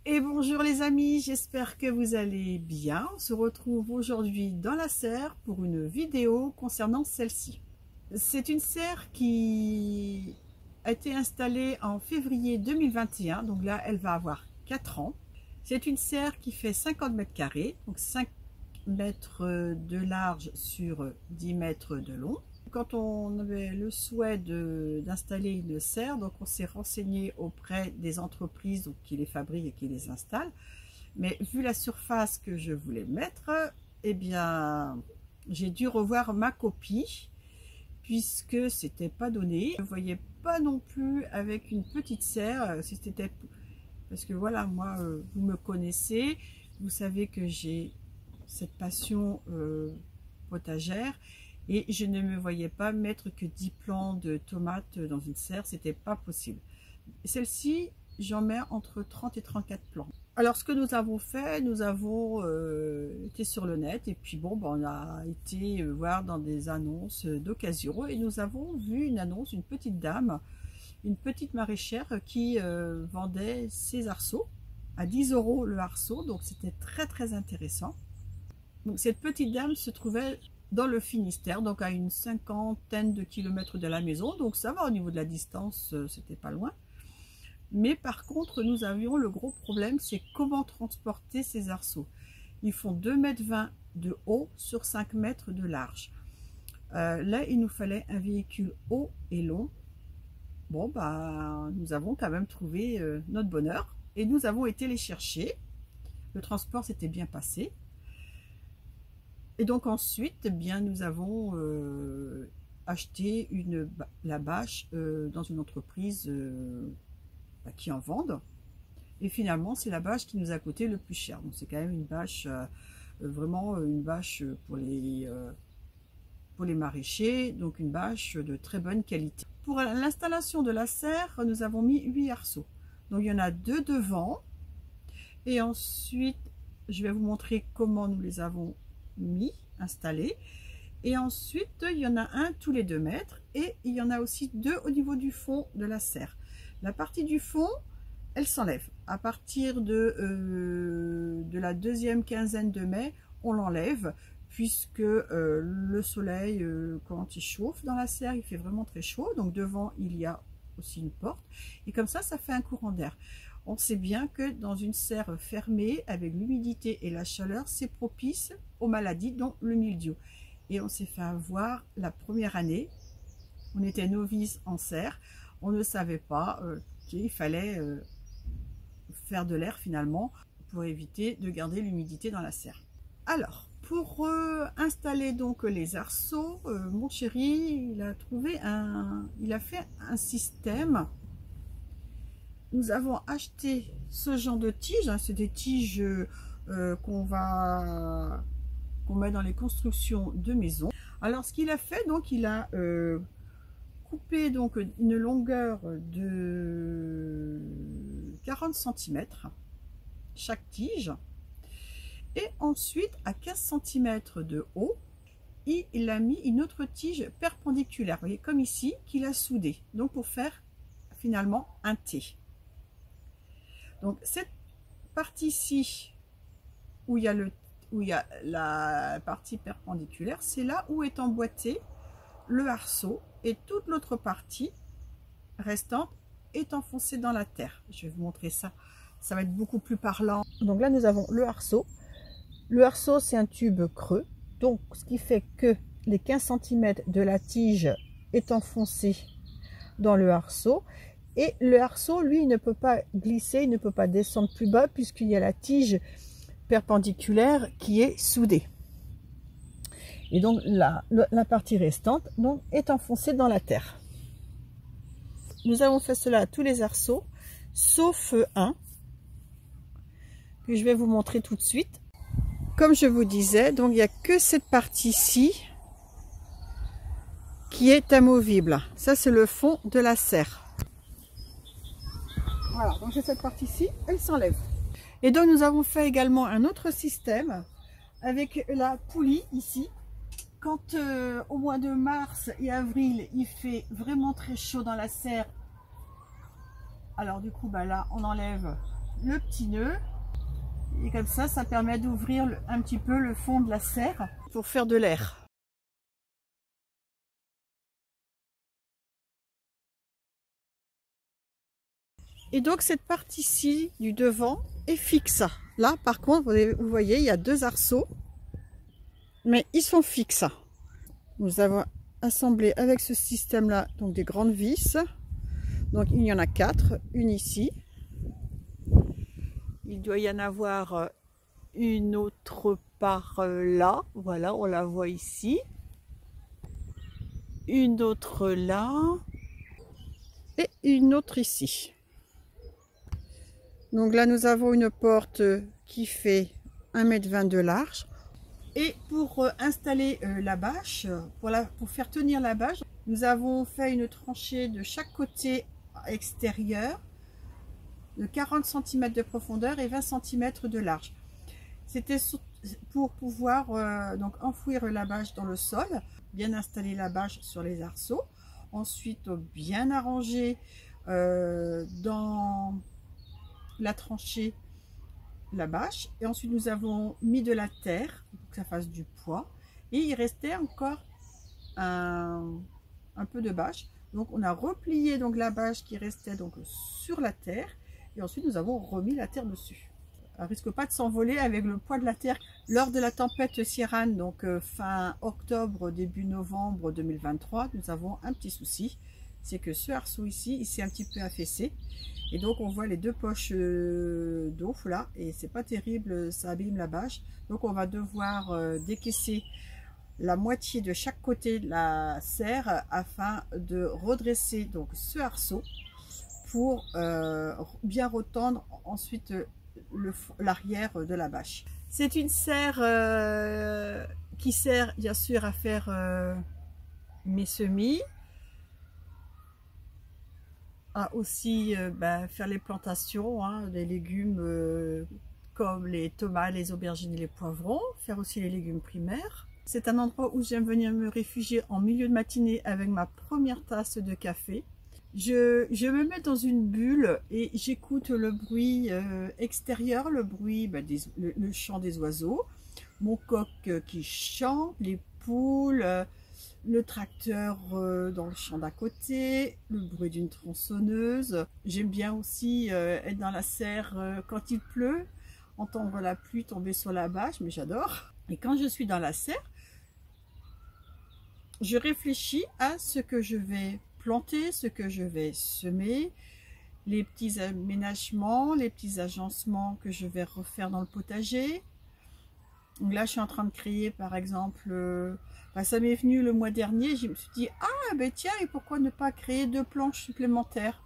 Et bonjour les amis, j'espère que vous allez bien. On se retrouve aujourd'hui dans la serre pour une vidéo concernant celle-ci. C'est une serre qui a été installée en février 2021, donc là elle va avoir 4 ans. C'est une serre qui fait 50 mètres carrés, donc 5 mètres de large sur 10 mètres de long. Quand on avait le souhait d'installer une serre, donc on s'est renseigné auprès des entreprises donc, qui les fabriquent et qui les installent. Mais vu la surface que je voulais mettre, eh bien, j'ai dû revoir ma copie puisque c'était pas donné. Je ne voyais pas non plus avec une petite serre, si c'était parce que voilà, moi, vous me connaissez, vous savez que j'ai cette passion potagère. Et je ne me voyais pas mettre que 10 plants de tomates dans une serre, c'était pas possible. Celle-ci, j'en mets entre 30 et 34 plants. Alors ce que nous avons fait, nous avons été sur le net et puis bon, on a été voir dans des annonces d'occasion et nous avons vu une annonce, une petite dame, une petite maraîchère qui vendait ses arceaux à 10 € le arceau, donc c'était très intéressant. Donc cette petite dame se trouvait dans le Finistère, donc à une 50aine de kilomètres de la maison, donc ça va au niveau de la distance, c'était pas loin. Mais par contre, nous avions le gros problème, c'est comment transporter ces arceaux. Ils font 2,20 m de haut sur 5 mètres de large. Là, il nous fallait un véhicule haut et long. Bon, bah, nous avons quand même trouvé notre bonheur et nous avons été les chercher. Le transport s'était bien passé. Et donc ensuite, eh bien, nous avons acheté la bâche dans une entreprise qui en vendent. Et finalement, c'est la bâche qui nous a coûté le plus cher. Donc c'est quand même une bâche, vraiment une bâche pour les maraîchers, donc une bâche de très bonne qualité. Pour l'installation de la serre, nous avons mis 8 arceaux. Donc il y en a 2 devant. Et ensuite, je vais vous montrer comment nous les avons installé, et ensuite il y en a un tous les 2 mètres et il y en a aussi 2 au niveau du fond de la serre. La partie du fond, elle s'enlève à partir de la deuxième quinzaine de mai. On l'enlève puisque le soleil, quand il chauffe dans la serre, il fait vraiment très chaud, donc devant il y a aussi une porte et comme ça fait un courant d'air. On sait bien que dans une serre fermée, avec l'humidité et la chaleur, c'est propice aux maladies, dont le mildiou. Et on s'est fait avoir la première année. On était novices en serre. On ne savait pas qu'il fallait faire de l'air finalement pour éviter de garder l'humidité dans la serre. Alors, pour installer donc les arceaux, mon chéri, il a fait un système. Nous avons acheté ce genre de tiges, hein, c'est des tiges qu'on met dans les constructions de maisons. Alors ce qu'il a fait, donc il a coupé donc une longueur de 40 cm chaque tige, et ensuite à 15 cm de haut, il a mis une autre tige perpendiculaire, vous voyez, comme ici, qu'il a soudé, donc pour faire finalement un T. Donc cette partie-ci, où il y a la partie perpendiculaire, c'est là où est emboîté le arceau, et toute l'autre partie restante est enfoncée dans la terre. Je vais vous montrer ça, ça va être beaucoup plus parlant. Donc là nous avons le arceau. Le arceau, c'est un tube creux, donc ce qui fait que les 15 cm de la tige est enfoncé dans le arceau. Et le arceau, lui, il ne peut pas glisser, il ne peut pas descendre plus bas puisqu'il y a la tige perpendiculaire qui est soudée. Et donc la partie restante donc, est enfoncée dans la terre. Nous avons fait cela à tous les arceaux, sauf un, que je vais vous montrer tout de suite. Comme je vous disais, donc il n'y a que cette partie-ci qui est amovible. Ça, c'est le fond de la serre. Voilà, donc cette partie-ci, elle s'enlève. Et donc nous avons fait également un autre système avec la poulie ici. Quand au mois de mars et avril, il fait vraiment très chaud dans la serre, alors du coup, bah là, on enlève le petit nœud. Et comme ça permet d'ouvrir un petit peu le fond de la serre pour faire de l'air. Et donc cette partie-ci du devant est fixe. Là par contre, vous voyez, il y a 2 arceaux, mais ils sont fixes. Nous avons assemblé avec ce système-là donc des grandes vis. Donc il y en a 4, une ici. Il doit y en avoir une autre part là, voilà, on la voit ici. Une autre là et une autre ici. Donc là nous avons une porte qui fait 1,20 m de large. Et pour installer la bâche, pour faire tenir la bâche, nous avons fait une tranchée de chaque côté extérieur de 40 cm de profondeur et 20 cm de large. C'était pour pouvoir donc enfouir la bâche dans le sol, bien installer la bâche sur les arceaux, ensuite bien arranger dans la tranchée la bâche, et ensuite nous avons mis de la terre pour que ça fasse du poids, et il restait encore un peu de bâche, donc on a replié donc la bâche qui restait donc sur la terre, et ensuite nous avons remis la terre dessus. Elle risque pas de s'envoler avec le poids de la terre. Lors de la tempête Ciarán, donc fin octobre début novembre 2023, nous avons un petit souci, c'est que ce arceau ici il s'est un petit peu affaissé, et donc on voit les 2 poches d'eau là, et c'est pas terrible, ça abîme la bâche. Donc on va devoir décaisser la moitié de chaque côté de la serre afin de redresser donc ce arceau pour bien retendre ensuite l'arrière de la bâche. C'est une serre qui sert bien sûr à faire mes semis, à aussi faire les plantations, hein, des légumes comme les tomates, les aubergines et les poivrons, faire aussi les légumes primaires. C'est un endroit où j'aime venir me réfugier en milieu de matinée avec ma première tasse de café. Je me mets dans une bulle et j'écoute le bruit extérieur, le bruit, le chant des oiseaux, mon coq qui chante, les poules, le tracteur dans le champ d'à côté, le bruit d'une tronçonneuse. J'aime bien aussi être dans la serre quand il pleut, entendre la pluie tomber sur la bâche, mais j'adore. Et quand je suis dans la serre, je réfléchis à ce que je vais planter, ce que je vais semer, les petits aménagements, les petits agencements que je vais refaire dans le potager. Donc là je suis en train de créer par exemple, ça m'est venu le mois dernier, je me suis dit ah ben tiens, et pourquoi ne pas créer 2 planches supplémentaires.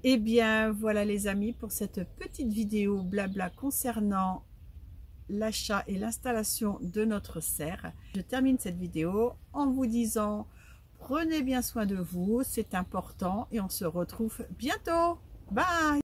Et bien voilà les amis, pour cette petite vidéo blabla concernant l'achat et l'installation de notre serre. Je termine cette vidéo en vous disant prenez bien soin de vous, c'est important, et on se retrouve bientôt. Bye!